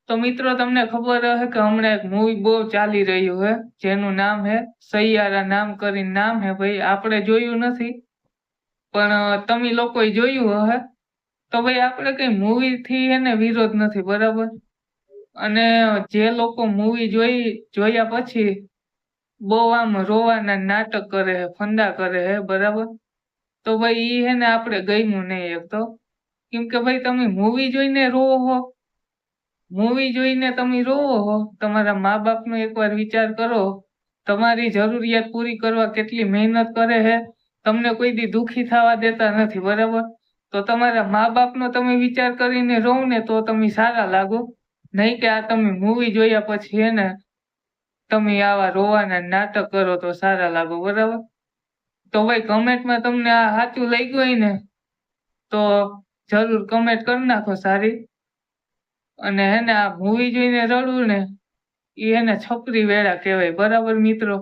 તો મિત્રો તમને ખબર હશે કે હમણાં એક મૂવી બહુ ચાલી રહ્યું છે જેનું નામ હે સૈયારા નામ કરીને નામ હે ભાઈ. આપણે જોયું નથી પણ તમે લોકોએ જોયું હશે. તો ભાઈ આપણે કઈ મૂવી થી એને વિરોધ નથી, બરાબર. અને જે લોકો મૂવી જોયા પછી બહુ આમ રોવાના નાટક કરે હે, ફંદા કરે હે, બરાબર. તો ભાઈ ઈ હે ને આપણે ગમ્યું નહીં એક તો. કેમ કે ભાઈ તમે મૂવી જોઈને રોવો હો, મૂવી જોઈને તમે રોવો હો, તમારા મા બાપનો એકવાર વિચાર કરો. તમારી જરૂરિયાત પૂરી કરવા કેટલી મહેનત કરે હે, તમને કોઈ દી દુખી થવા દેતા નથી, બરાબર. તો તમારા મા બાપનો તમે વિચાર કરીને રોવ ને તો તમે સારા લાગો. નહીં કે આ તમે મૂવી જોયા પછી હે ને તમે આવા રોવાના નાટક કરો તો સારા લાગો, બરાબર. તો ભાઈ કમેન્ટમાં તમને આ સાચું લાગ્યું હોય ને તો જરૂર કમેન્ટ કરી નાખો સારી. અને હે ને આ મૂવી જોઈને રડવું ને એ એને છપરી વેળા કહેવાય, બરાબર મિત્રો.